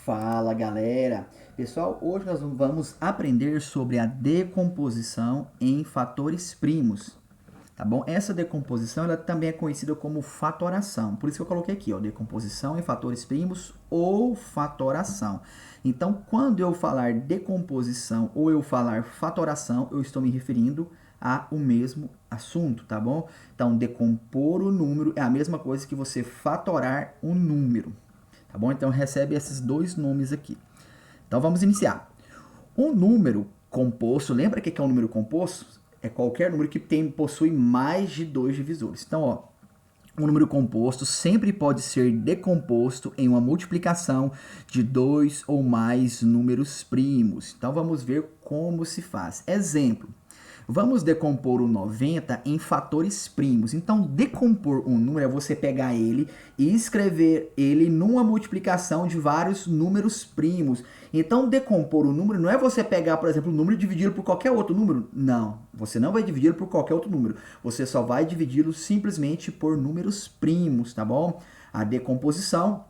Fala galera! Pessoal, hoje nós vamos aprender sobre a decomposição em fatores primos, tá bom? Essa decomposição ela também é conhecida como fatoração, por isso que eu coloquei aqui, ó, decomposição em fatores primos ou fatoração. Então, quando eu falar decomposição ou eu falar fatoração, eu estou me referindo ao mesmo assunto, tá bom? Então, decompor o número é a mesma coisa que você fatorar um número. Tá bom? Então recebe esses dois nomes aqui. Então vamos iniciar. Um número composto, lembra o que é um número composto? É qualquer número que possui mais de dois divisores. Então, ó, um número composto sempre pode ser decomposto em uma multiplicação de dois ou mais números primos. Então vamos ver como se faz. Exemplo. Vamos decompor o 90 em fatores primos. Então, decompor um número é você pegar ele e escrever ele numa multiplicação de vários números primos. Então, decompor o número não é você pegar, por exemplo, o número e dividi-lo por qualquer outro número. Não, você não vai dividi-lo por qualquer outro número. Você só vai dividi-lo simplesmente por números primos, tá bom? A decomposição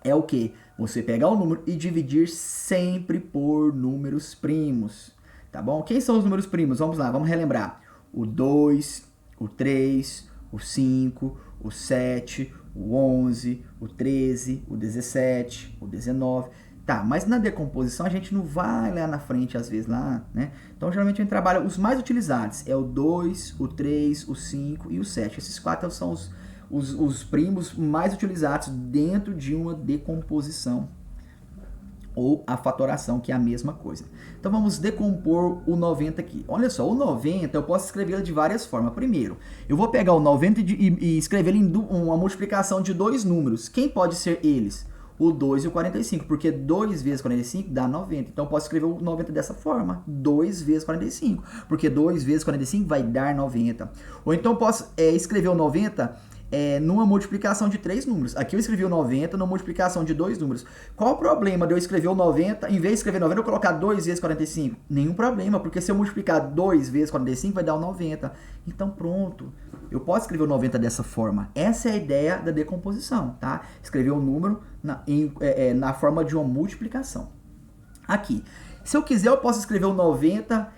é o quê? Você pegar o número e dividir sempre por números primos. Tá bom? Quem são os números primos? Vamos lá, vamos relembrar. O 2, o 3, o 5, o 7, o 11, o 13, o 17, o 19. Tá, mas na decomposição a gente não vai lá na frente, às vezes, lá, né? Então, geralmente a gente trabalha os mais utilizados. É o 2, o 3, o 5 e o 7. Esses quatro são os primos mais utilizados dentro de uma decomposição ou a fatoração, que é a mesma coisa. Então vamos decompor o 90 aqui. Olha só, o 90 eu posso escrevê-lo de várias formas. Primeiro, eu vou pegar o 90 e escrever ele em uma multiplicação de dois números. Quem pode ser eles? O 2 e o 45, porque 2 vezes 45 dá 90. Então eu posso escrever o 90 dessa forma, 2 vezes 45, porque 2 vezes 45 vai dar 90. Ou então eu posso escrever o 90 numa multiplicação de três números. Aqui eu escrevi o 90 numa multiplicação de dois números. Qual o problema de eu escrever o 90, em vez de escrever 90, eu colocar 2 vezes 45? Nenhum problema, porque se eu multiplicar 2 vezes 45, vai dar o 90. Então pronto, eu posso escrever o 90 dessa forma. Essa é a ideia da decomposição, tá? Escrever o número na forma de uma multiplicação. Aqui, se eu quiser, eu posso escrever o 90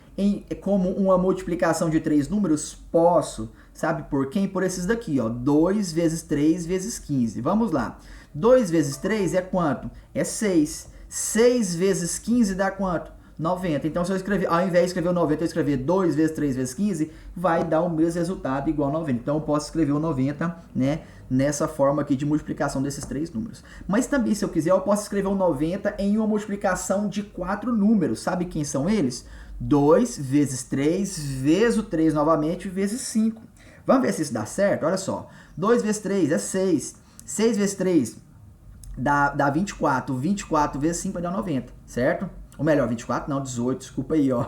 como uma multiplicação de três números? Posso. Sabe por quem? Por esses daqui, ó. 2 vezes 3 vezes 15. Vamos lá. 2 vezes 3 é quanto? É 6. 6 vezes 15 dá quanto? 90. Então, se eu escrever, ao invés de escrever o 90, eu escrever 2 vezes 3 vezes 15, vai dar o mesmo resultado igual a 90. Então, eu posso escrever o 90, né, nessa forma aqui de multiplicação desses três números. Mas também, se eu quiser, eu posso escrever o 90 em uma multiplicação de quatro números. Sabe quem são eles? 2 vezes 3 vezes o 3 novamente vezes 5. Vamos ver se isso dá certo? Olha só. 2 vezes 3 é 6. 6 vezes 3 dá 24. 24 vezes 5 vai dar 90, certo? Ou melhor, 24 não, 18. Desculpa aí, ó.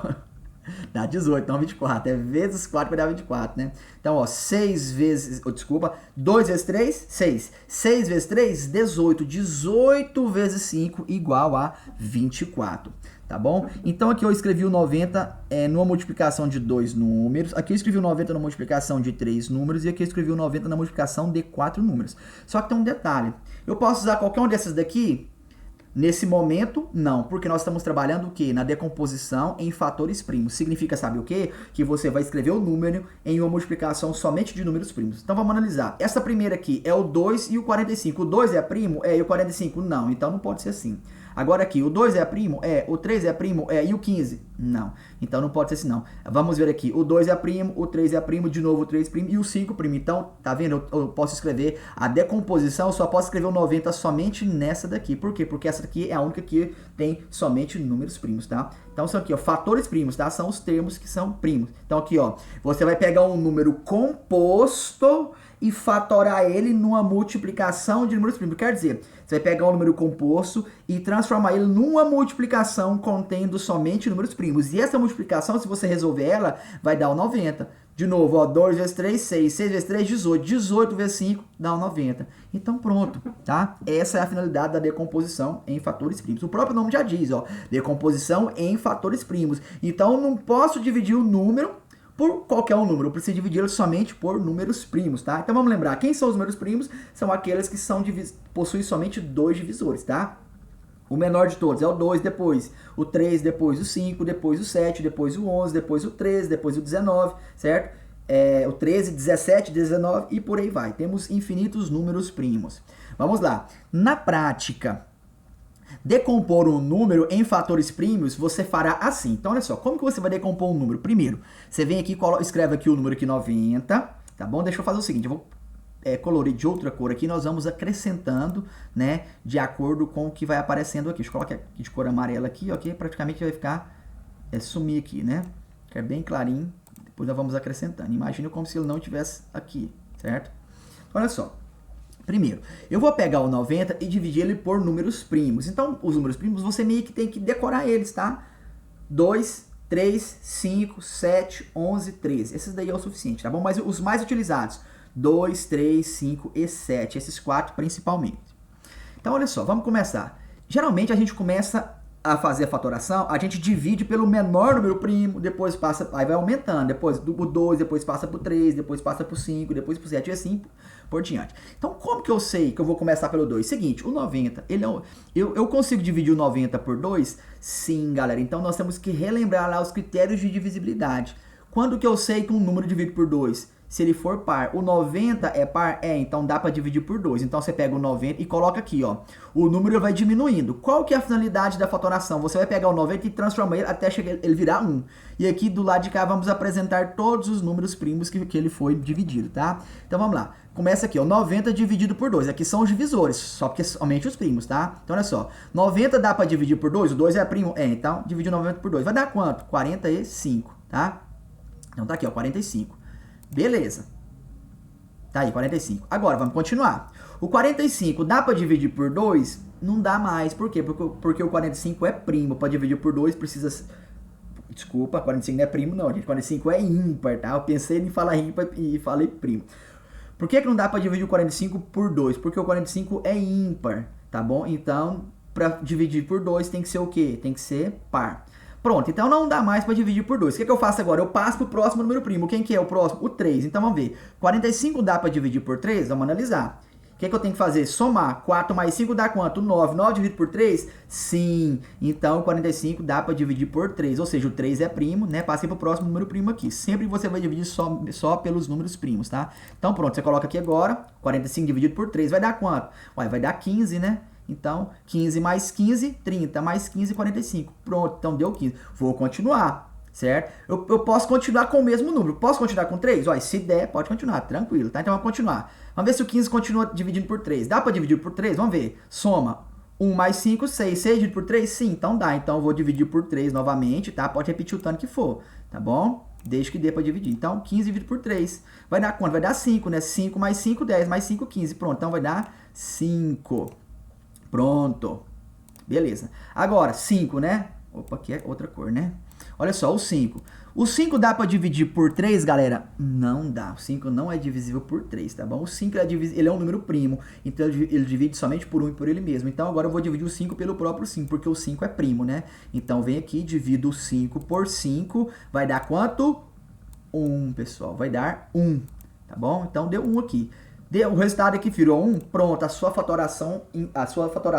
Dá 18, não 24. É vezes 4 vai dar 24, né? Então, ó, 6 vezes... desculpa. 2 vezes 3, 6. 6 vezes 3, 18. 18 vezes 5 igual a 24. Tá bom? Então aqui eu escrevi o 90 numa multiplicação de dois números. Aqui eu escrevi o 90 numa multiplicação de três números. E aqui eu escrevi o 90 na multiplicação de quatro números. Só que tem um detalhe. Eu posso usar qualquer um desses daqui? Nesse momento, não. Porque nós estamos trabalhando o quê? Na decomposição em fatores primos. Significa, sabe o quê? Que você vai escrever o número em uma multiplicação somente de números primos. Então vamos analisar. Essa primeira aqui é o 2 e o 45. O 2 é primo? E o 45? Não. Então não pode ser assim. Agora aqui, o 2 é primo? O 3 é primo? E o 15? Não. Então não pode ser assim, não. Vamos ver aqui. O 2 é primo, o 3 é primo, de novo o 3 primo e o 5 primo. Então, tá vendo? Eu posso escrever a decomposição, eu só posso escrever o 90 somente nessa daqui. Por quê? Porque essa daqui é a única que tem somente números primos, tá? Então são aqui, ó, fatores primos, tá? São os termos que são primos. Então aqui, ó, você vai pegar um número composto e fatorar ele numa multiplicação de números primos. Quer dizer, você vai pegar um número composto e transformar ele numa multiplicação contendo somente números primos. E essa multiplicação, se você resolver ela, vai dar o 90. De novo, ó, 2 vezes 3, 6. 6 vezes 3, 18. 18 vezes 5 dá o 90. Então pronto, tá? Essa é a finalidade da decomposição em fatores primos. O próprio nome já diz, ó, decomposição em fatores primos. Então eu não posso dividir o número por qualquer um número, eu preciso dividi-lo somente por números primos, tá? Então vamos lembrar, quem são os números primos? São aqueles que possuem somente dois divisores, tá? O menor de todos é o 2, depois o 3, depois o 5, depois o 7, depois o 11, depois o 13, depois o 19, certo? O 13, 17, 19 e por aí vai. Temos infinitos números primos. Vamos lá. Na prática, decompor um número em fatores primos, você fará assim. Então, olha só, como que você vai decompor um número? Primeiro, você vem aqui, escreve aqui o número aqui 90, tá bom? Deixa eu fazer o seguinte, eu vou colorir de outra cor aqui, nós vamos acrescentando, né, de acordo com o que vai aparecendo aqui. Deixa eu colocar aqui de cor amarela aqui, ok? Praticamente vai ficar, sumir aqui, né? Que é bem clarinho. Depois nós vamos acrescentando. Imagina como se ele não estivesse aqui, certo? Olha só. Primeiro, eu vou pegar o 90 e dividir ele por números primos. Então, os números primos, você meio que tem que decorar eles, tá? 2, 3, 5, 7, 11, 13. Esses daí é o suficiente, tá bom? Mas os mais utilizados, 2, 3, 5 e 7. Esses 4 principalmente. Então, olha só, vamos começar. Geralmente, a gente começa a fazer a fatoração, a gente divide pelo menor número primo, depois passa, aí vai aumentando, depois do 2, depois passa pro 3, depois passa pro 5, depois pro 7 e assim por diante. Então, como que eu sei que eu vou começar pelo 2? Seguinte, o 90, ele é eu consigo dividir o 90 por 2? Sim, galera. Então, nós temos que relembrar lá os critérios de divisibilidade. Quando que eu sei que um número divide por 2? Se ele for par. O 90 é par? Então dá para dividir por 2. Então você pega o 90 e coloca aqui, ó. O número vai diminuindo. Qual que é a finalidade da fatoração? Você vai pegar o 90 e transformar ele até ele virar 1. E aqui do lado de cá vamos apresentar todos os números primos que ele foi dividido, tá? Então vamos lá. Começa aqui, ó. 90 dividido por 2. Aqui são os divisores, só porque somente os primos, tá? Então olha só. 90 dá para dividir por 2? O 2 é primo? Então dividir 90 por 2. Vai dar quanto? 45, tá? Então tá aqui, ó. 45. Beleza. Tá aí, 45. Agora, vamos continuar. O 45 dá para dividir por 2? Não dá mais. Por quê? Porque o 45 é primo. Para dividir por 2 precisa... Desculpa, 45 não é primo não, gente. 45 é ímpar, tá? Eu pensei em falar ímpar e falei primo. Por que não dá para dividir o 45 por 2? Porque o 45 é ímpar, tá bom? Então, para dividir por 2 tem que ser o quê? Tem que ser par. Pronto, então não dá mais para dividir por 2. O que eu faço agora? Eu passo para o próximo número primo. Quem que é o próximo? O 3. Então vamos ver. 45 dá para dividir por 3? Vamos analisar. O que eu tenho que fazer? Somar. 4 mais 5 dá quanto? 9. 9 dividido por 3? Sim. Então 45 dá para dividir por 3. Ou seja, o 3 é primo, né? Passei para o próximo número primo aqui. Sempre você vai dividir só pelos números primos, tá? Então pronto, você coloca aqui agora. 45 dividido por 3 vai dar quanto? Ué, vai dar 15, né? Então, 15 mais 15, 30, mais 15, 45. Pronto, então deu 15. Vou continuar, certo? Eu posso continuar com o mesmo número. Posso continuar com 3? Olha, se der, pode continuar, tranquilo, tá? Então, vamos continuar. Vamos ver se o 15 continua dividindo por 3. Dá para dividir por 3? Vamos ver. Soma. 1 mais 5, 6. 6 dividido por 3? Sim, então dá. Então, eu vou dividir por 3 novamente, tá? Pode repetir o tanto que for, tá bom? Desde que dê para dividir. Então, 15 dividido por 3. Vai dar quanto? Vai dar 5, né? 5 mais 5, 10. Mais 5, 15. Pronto, então vai dar 5. Pronto. Beleza. Agora, 5, né? Opa, aqui é outra cor, né? Olha só, o 5. O 5 dá para dividir por 3, galera? Não dá. O 5 não é divisível por 3, tá bom? O 5 ele é um número primo, então ele divide somente por 1 e por ele mesmo. Então agora eu vou dividir o 5 pelo próprio 5, porque o 5 é primo, né? Então vem aqui, divido o 5 por 5, vai dar quanto? 1, pessoal. Vai dar 1, tá bom? Então deu 1 aqui. O resultado aqui virou 1, pronto, a sua fatoração,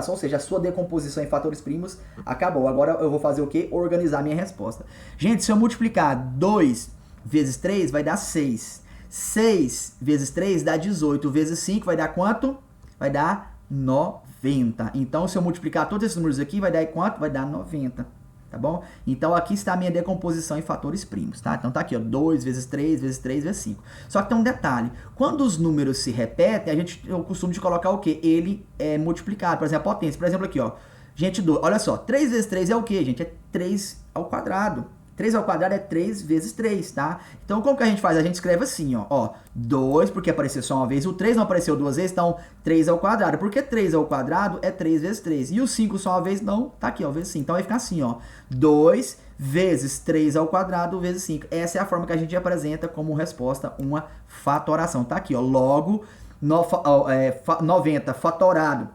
ou seja, a sua decomposição em fatores primos acabou. Agora eu vou fazer o quê? Organizar minha resposta. Gente, se eu multiplicar 2 vezes 3, vai dar 6. 6 vezes 3 dá 18. Vezes 5 vai dar quanto? Vai dar 90. Então, se eu multiplicar todos esses números aqui, vai dar quanto? Vai dar 90. Tá bom? Então, aqui está a minha decomposição em fatores primos, tá? Então, tá aqui, ó, 2 vezes 3, vezes 3, vezes 5. Só que tem um detalhe. Quando os números se repetem, eu costumo de colocar o quê? Ele é multiplicado, por exemplo, a potência. Por exemplo, aqui, ó. Gente, olha só, 3 vezes 3 é o quê, gente? É 3 ao quadrado. 3 ao quadrado é 3 vezes 3, tá? Então, como que a gente faz? A gente escreve assim, ó. 2, porque apareceu só uma vez. O 3 não apareceu duas vezes, então 3 ao quadrado. Porque 3 ao quadrado é 3 vezes 3. E o 5 só uma vez, não. Tá aqui, ó, vezes 5. Então, vai ficar assim, ó. 2 vezes 3 ao quadrado vezes 5. Essa é a forma que a gente apresenta como resposta uma fatoração. Tá aqui, ó. Logo, 90 fatorado.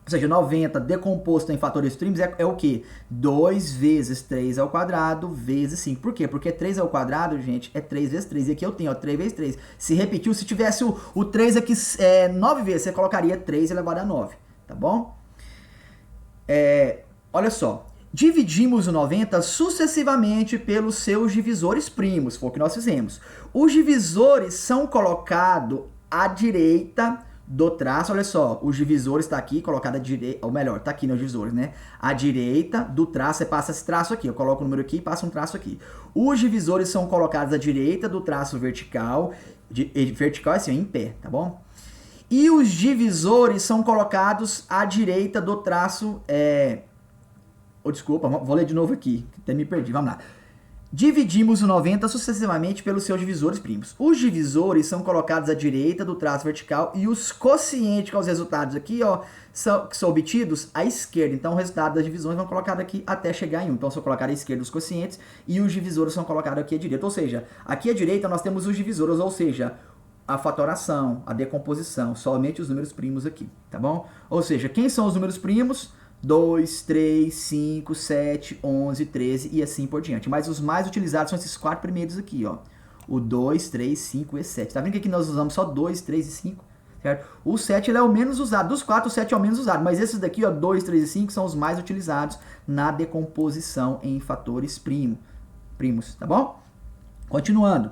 Ou seja, 90 decomposto em fatores primos é o quê? 2 vezes 3 ao quadrado vezes 5. Por quê? Porque 3 ao quadrado, gente, é 3 vezes 3. E aqui eu tenho, ó, 3 vezes 3. Se repetiu, se tivesse o 3 aqui 9 vezes, você colocaria 3 elevado a 9. Tá bom? Olha só. Dividimos o 90 sucessivamente pelos seus divisores primos, foi o que nós fizemos. Os divisores são colocados à direita do traço, olha só, os divisores está aqui, colocado à direita, ou melhor, está aqui nos divisores, né? À direita do traço, você passa esse traço aqui, eu coloco o número aqui e passa um traço aqui. Os divisores são colocados à direita do traço vertical, vertical é assim, em pé, tá bom? E os divisores são colocados à direita do traço, desculpa, vou ler de novo aqui, até me perdi, vamos lá. Dividimos o 90 sucessivamente pelos seus divisores primos. Os divisores são colocados à direita do traço vertical e os quocientes, que são os resultados aqui, ó, que são obtidos à esquerda. Então, o resultado das divisões vão colocar aqui até chegar em 1. Então, são colocados à esquerda os quocientes e os divisores são colocados aqui à direita. Ou seja, aqui à direita nós temos os divisores, ou seja, a fatoração, a decomposição, somente os números primos aqui, tá bom? Ou seja, quem são os números primos? 2, 3, 5, 7, 11, 13 e assim por diante. Mas os mais utilizados são esses 4 primeiros aqui, ó. O 2, 3, 5 e 7. Tá vendo que aqui nós usamos só 2, 3 e 5, certo? O 7 ele é o menos usado. Dos 4, o 7 é o menos usado. Mas esses daqui, ó, 2, 3 e 5 são os mais utilizados na decomposição em fatores primos, tá bom? Continuando.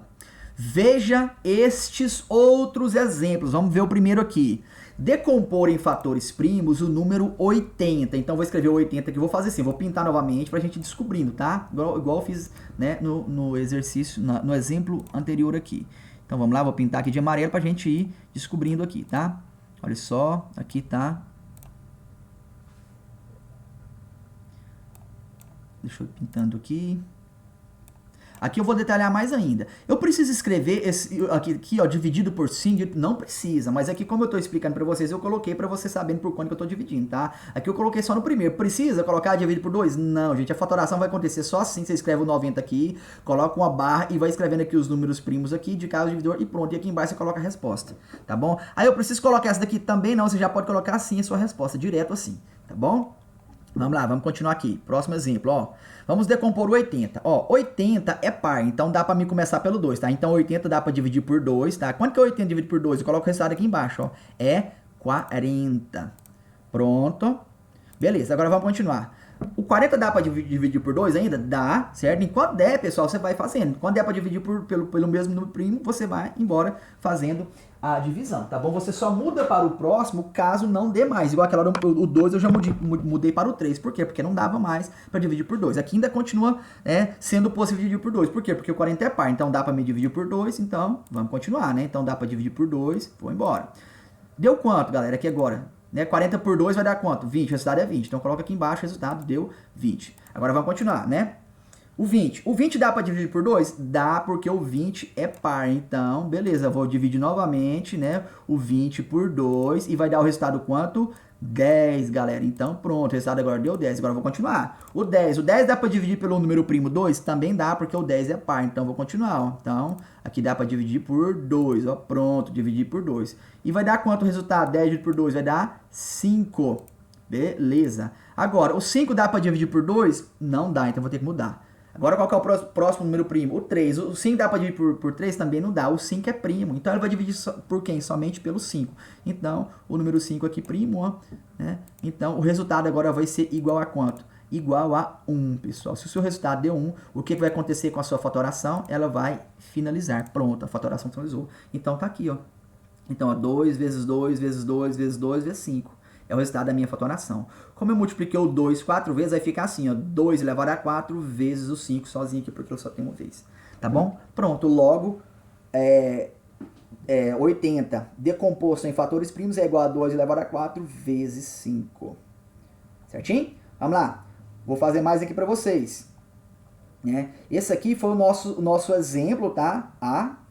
Veja estes outros exemplos. Vamos ver o primeiro aqui. Decompor em fatores primos o número 80. Então, vou escrever o 80 aqui. Vou fazer assim, vou pintar novamente para a gente ir descobrindo, tá? Igual eu fiz, né, no exercício, no exemplo anterior aqui. Então, vamos lá, vou pintar aqui de amarelo para a gente ir descobrindo aqui, tá? Olha só, aqui tá. Deixa eu ir pintando aqui. Aqui eu vou detalhar mais ainda. Eu preciso escrever esse aqui ó, dividido por 5, não precisa, mas aqui como eu estou explicando para vocês, eu coloquei para vocês saberem por quanto que eu estou dividindo, tá? Aqui eu coloquei só no primeiro. Precisa colocar dividido por 2? Não, gente, a fatoração vai acontecer só assim, você escreve o 90 aqui, coloca uma barra e vai escrevendo aqui os números primos aqui, de cada dividor e pronto. E aqui embaixo você coloca a resposta, tá bom? Aí eu preciso colocar essa daqui também não, você já pode colocar assim a sua resposta, direto assim, tá bom? Vamos lá, vamos continuar aqui. Próximo exemplo, ó. Vamos decompor o 80. Ó, 80 é par, então dá pra mim começar pelo 2, tá? Então 80 dá pra dividir por 2, tá? Quanto que é 80 dividido por 2? Eu coloco o resultado aqui embaixo, ó. É 40. Pronto. Beleza, agora vamos continuar. O 40 dá pra dividir por 2 ainda? Dá, certo? Enquanto der, pessoal, você vai fazendo. Quando der pra dividir pelo mesmo número primo, você vai embora fazendo a divisão, tá bom? Você só muda para o próximo caso não dê mais. Igual aquela hora, o 2 eu já mudei para o 3. Por quê? Porque não dava mais para dividir por 2. Aqui ainda continua sendo possível dividir por 2. Por quê? Porque o 40 é par, então dá para me dividir por 2, então vamos continuar, né? Então dá para dividir por 2, vou embora. Deu quanto, galera, aqui agora? 40 por 2 vai dar quanto? 20, o resultado é 20. Então coloca aqui embaixo, o resultado deu 20. Agora vamos continuar, né? O 20. O 20 dá para dividir por 2? Dá, porque o 20 é par. Então, beleza, vou dividir novamente, né? O 20 por 2 e vai dar o resultado quanto? 10, galera. Então, pronto, o resultado agora deu 10. Agora eu vou continuar. O 10 dá para dividir pelo número primo 2? Também dá, porque o 10 é par. Então, vou continuar, ó. Então, aqui dá para dividir por 2, ó. Pronto, dividir por 2. E vai dar quanto o resultado? 10 dividido por 2 vai dar 5. Beleza. Agora, o 5 dá para dividir por 2? Não dá, então vou ter que mudar. Agora, qual que é o próximo número primo? O 3. O 5 dá para dividir por 3? Também não dá. O 5 é primo. Então, ele vai dividir por quem? Somente pelo 5. Então, o número 5 aqui, primo, ó. Né? Então, o resultado agora vai ser igual a quanto? Igual a 1, pessoal. Se o seu resultado deu 1, o que vai acontecer com a sua fatoração? Ela vai finalizar. Pronto, a fatoração finalizou. Então, tá aqui, ó. Então, 2 vezes 2 vezes 2 vezes 2 vezes 5. É o resultado da minha fatoração. Como eu multipliquei o 2 4 vezes, vai ficar assim, ó, 2 elevado a 4 vezes o 5 sozinho aqui, porque eu só tenho uma vez. Tá bom? Pronto, logo, 80 decomposto em fatores primos é igual a 2 elevado a 4 vezes 5. Certinho? Vamos lá. Vou fazer mais aqui para vocês. Né? Esse aqui foi o nosso exemplo, tá?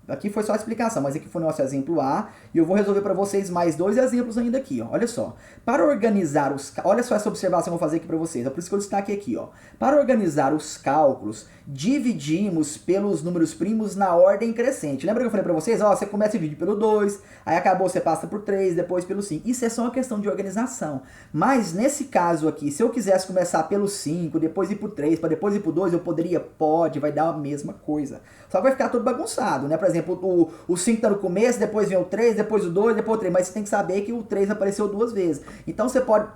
Aqui foi só a explicação, mas aqui foi o nosso exemplo A. E eu vou resolver para vocês mais 2 exemplos ainda aqui, ó. Olha só. Para organizar os... Olha só essa observação que eu vou fazer aqui para vocês. É por isso que eu destaquei aqui, ó. Para organizar os cálculos, dividimos pelos números primos na ordem crescente. Lembra que eu falei para vocês? Ó, você começa a dividir pelo 2, aí acabou, você passa por 3, depois pelo 5. Isso é só uma questão de organização. Mas nesse caso aqui, se eu quisesse começar pelo 5, depois ir pro 3, para depois ir pro 2, eu poderia? Pode, vai dar a mesma coisa. Só que vai ficar tudo bagunçado, né? Por exemplo, o 5 tá no começo, depois vem o 3, depois o 2, depois o 3. Mas você tem que saber que o 3 apareceu 2 vezes. Então você pode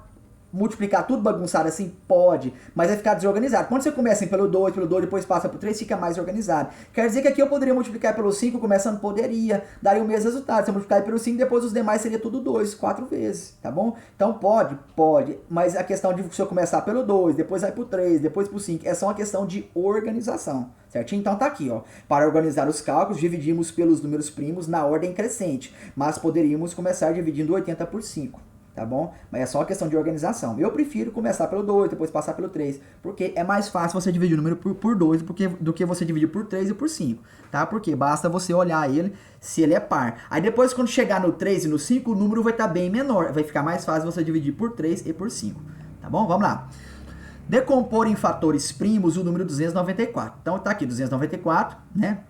multiplicar tudo bagunçado assim? Pode, mas vai ficar desorganizado. Quando você começa pelo 2, depois passa pro 3, fica mais organizado. Quer dizer que aqui eu poderia multiplicar pelo 5, começando poderia, daria o mesmo resultado. Se eu multiplicar pelo 5, depois os demais seria tudo 2, 4 vezes, tá bom? Então pode, mas a questão de se eu começar pelo 2, depois vai pro 3, depois pro 5, é só uma questão de organização, certinho? Então tá aqui, ó. Para organizar os cálculos, dividimos pelos números primos na ordem crescente, mas poderíamos começar dividindo 80 por 5. Tá bom? Mas é só uma questão de organização. Eu prefiro começar pelo 2, depois passar pelo 3, porque é mais fácil você dividir o número por 2 do que você dividir por 3 e por 5, tá? Porque basta você olhar ele, se ele é par. Aí depois, quando chegar no 3 e no 5, o número vai estar bem menor. Vai ficar mais fácil você dividir por 3 e por 5, tá bom? Vamos lá. Decompor em fatores primos o número 294. Então tá aqui, 294, né?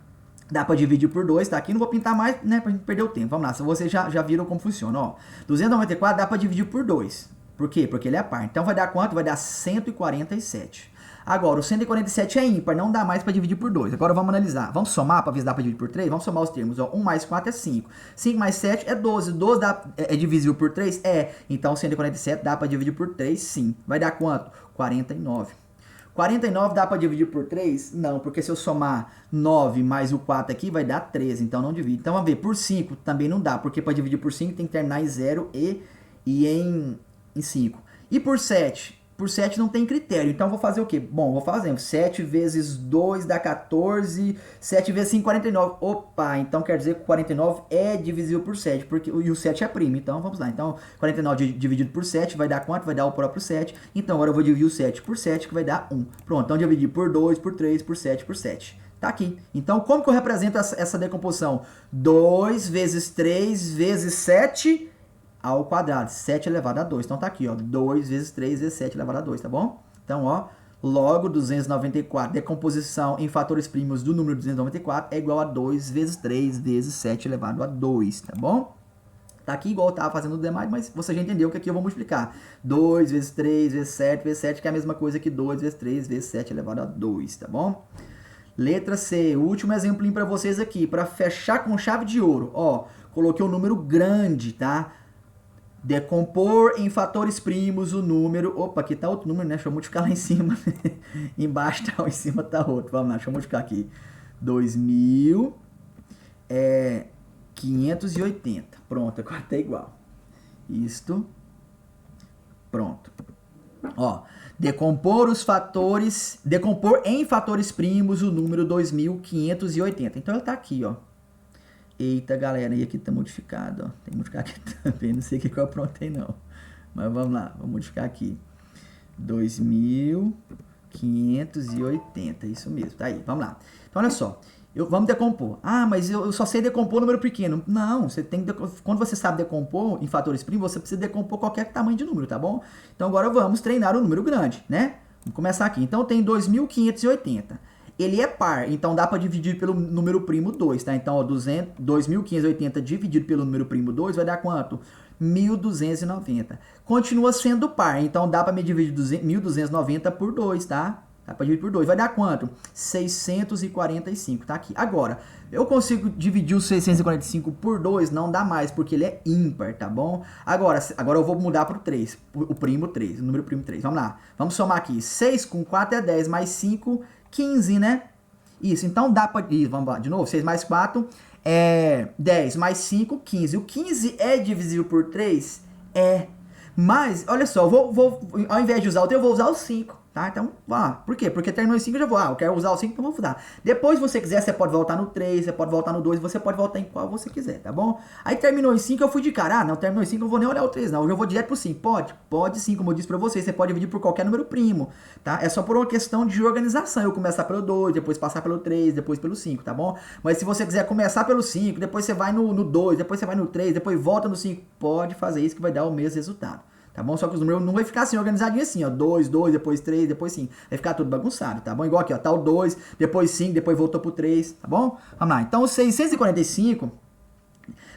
Dá para dividir por 2, tá aqui, não vou pintar mais, né, pra gente perder o tempo. Vamos lá, se vocês já viram como funciona, ó. 294 dá para dividir por 2. Por quê? Porque ele é par. Então vai dar quanto? Vai dar 147. Agora, o 147 é ímpar, não dá mais para dividir por 2. Agora vamos analisar. Vamos somar para ver se dá para dividir por 3? Vamos somar os termos, ó. 1 mais 4 é 5. 5 mais 7 é 12. 12 é divisível por 3? É. Então 147 dá para dividir por 3, sim. Vai dar quanto? 49. 49 dá para dividir por 3? Não, porque se eu somar 9 mais o 4 aqui, vai dar 13, então não divide. Então, vamos ver, por 5 também não dá, porque para dividir por 5 tem que terminar em 0 e em 5. E por 7? Por 7 não tem critério, então vou fazer o quê? Bom, vou fazer 7 vezes 2 dá 14, 7 vezes 5, 49. Opa, então quer dizer que 49 é divisível por 7, porque, e o 7 é primo, então vamos lá. Então, 49 dividido por 7 vai dar quanto? Vai dar o próprio 7. Então, agora eu vou dividir o 7 por 7, que vai dar 1. Pronto, então dividir por 2, por 3, por 7, por 7. Tá aqui. Então, como que eu represento essa decomposição? 2 vezes 3 vezes 7 ao quadrado, 7 elevado a 2. Então tá aqui, ó, 2 vezes 3 vezes 7 elevado a 2, tá bom? Então, ó, logo 294, decomposição em fatores primos do número 294 é igual a 2 vezes 3 vezes 7 elevado a 2, tá bom? Tá aqui igual eu tava fazendo o demais, mas você já entendeu que aqui eu vou multiplicar. 2 vezes 3 vezes 7 vezes 7, que é a mesma coisa que 2 vezes 3 vezes 7 elevado a 2, tá bom? Letra C, o último exemplinho para vocês aqui, para fechar com chave de ouro. Ó, coloquei um número grande, tá? Decompor em fatores primos o número... Opa, aqui tá outro número, né? Deixa eu multiplicar lá em cima. Embaixo tá, em cima tá outro. Vamos lá, deixa eu multiplicar aqui. 2.580. Pronto, agora tá igual. Isto. Pronto. Ó, decompor em fatores primos o número 2.580. Então ele tá aqui, ó. Eita, galera, e aqui tá modificado, ó. Tem que modificar aqui também, não sei o que eu aprontei, não. Mas vamos lá, vamos modificar aqui. 2.580, isso mesmo, tá aí, vamos lá. Então, olha só, vamos decompor. Ah, mas eu só sei decompor número pequeno. Não, você tem que quando você sabe decompor em fatores primos, você precisa decompor qualquer tamanho de número, tá bom? Então, agora vamos treinar o número grande, né? Vamos começar aqui. Então, tem 2.580. Ele é par, então dá para dividir pelo número primo 2, tá? Então, ó, 2.580 dividido pelo número primo 2 vai dar quanto? 1.290. Continua sendo par, então dá para me dividir 1.290 por 2, tá? Dá para dividir por 2. Vai dar quanto? 645, tá aqui. Agora, eu consigo dividir o 645 por 2? Não dá mais, porque ele é ímpar, tá bom? Agora eu vou mudar para o 3, o primo 3, o número primo 3. Vamos lá. Vamos somar aqui. 6 com 4 é 10, mais 5... 15, né? Isso, então dá para... Vamos lá, de novo, 6 mais 4 é 10, mais 5, 15. O 15 é divisível por 3? É. Mas, olha só, ao invés de usar o 3, eu vou usar o 5, tá? Então, por quê? Porque terminou em 5, eu já vou, eu quero usar o 5, então vou usar. Depois, se você quiser, você pode voltar no 3, você pode voltar no 2, você pode voltar em qual você quiser, tá bom? Aí terminou em 5, eu fui de cara, não, terminou em 5, eu não vou nem olhar o 3, não, eu já vou direto pro 5. Pode sim, como eu disse pra você, você pode dividir por qualquer número primo, tá? É só por uma questão de organização, eu começar pelo 2, depois passar pelo 3, depois pelo 5, tá bom? Mas se você quiser começar pelo 5, depois você vai no 2, depois você vai no 3, depois volta no 5, pode fazer isso que vai dar o mesmo resultado. Tá bom? Só que os números não vai ficar assim, organizadinho assim, ó. 2, 2, depois 3, depois 5. Vai ficar tudo bagunçado, tá bom? Igual aqui, ó. Tá o 2, depois 5, depois voltou pro 3, tá bom? Vamos lá. Então, o 645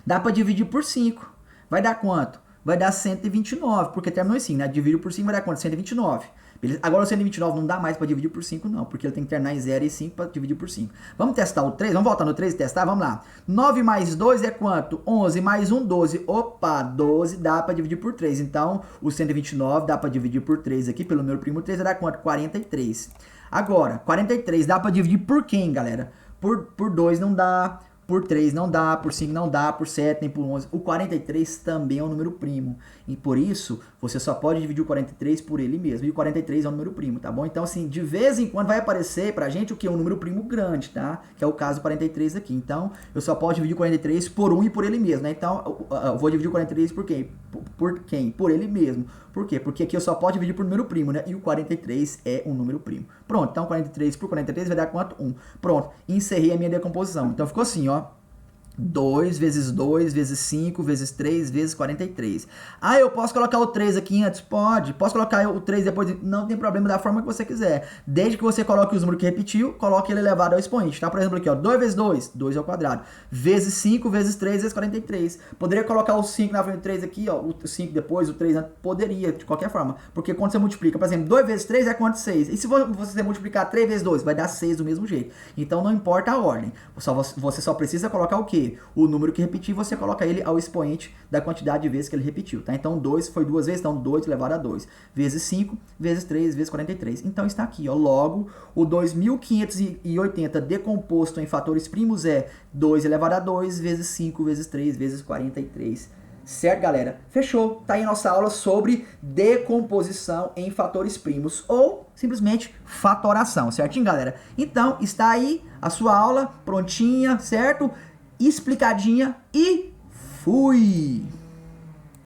dá pra dividir por 5. Vai dar quanto? vai dar 129, porque terminou assim, né? Dividido por 5 vai dar quanto? 129. Beleza? Agora o 129 não dá mais para dividir por 5 não, porque ele tem que terminar em 0 e 5 para dividir por 5. Vamos testar o 3? Vamos voltar no 3 e testar? Vamos lá. 9 mais 2 é quanto? 11 mais 1, 12. Opa, 12 dá para dividir por 3. Então, o 129 dá para dividir por 3 aqui, pelo número primo 3, vai dar quanto? 43. Agora, 43 dá para dividir por quem, galera? Por 2 não dá, por 3 não dá, por 5 não dá, por 7 nem por 11. O 43 também é um número primo. E por isso, você só pode dividir o 43 por ele mesmo. E o 43 é um número primo, tá bom? Então, assim, de vez em quando vai aparecer pra gente o que? Um número primo grande, tá? Que é o caso do 43 aqui. Então, eu só posso dividir o 43 por 1 e por ele mesmo, né? Então, eu vou dividir o 43 por quem? Por quem? Por ele mesmo. Por quê? Porque aqui eu só posso dividir por número primo, né? E o 43 é um número primo. Pronto, então 43 por 43 vai dar quanto? 1. Pronto, encerrei a minha decomposição. Então ficou assim, ó. 2 vezes 2 vezes 5 vezes 3 vezes 43. Ah, eu posso colocar o 3 aqui antes? Pode. Posso colocar o 3 depois? Não tem problema, da forma que você quiser. Desde que você coloque os números que repetiu, coloque ele elevado ao expoente, tá? Por exemplo aqui, ó, 2 vezes 2, 2 ao quadrado, vezes 5 vezes 3 vezes 43. Poderia colocar o 5 na frente do 3 aqui, ó, o 5 depois, o 3 antes, poderia, de qualquer forma. Porque quando você multiplica, por exemplo, 2 vezes 3 é quanto? 6. E se você multiplicar 3 vezes 2, vai dar 6 do mesmo jeito. Então não importa a ordem. Você só precisa colocar o quê? O número que repetir, você coloca ele ao expoente da quantidade de vezes que ele repetiu, tá? Então, 2 foi 2 vezes, então 2 elevado a 2, vezes 5, vezes 3, vezes 43. Então, está aqui, ó. Logo, o 2580 decomposto em fatores primos é 2 elevado a 2, vezes 5, vezes 3, vezes 43. Certo, galera? Fechou. Tá aí a nossa aula sobre decomposição em fatores primos, ou simplesmente fatoração, certinho, galera? Então, está aí a sua aula prontinha, certo? Explicadinha e fui!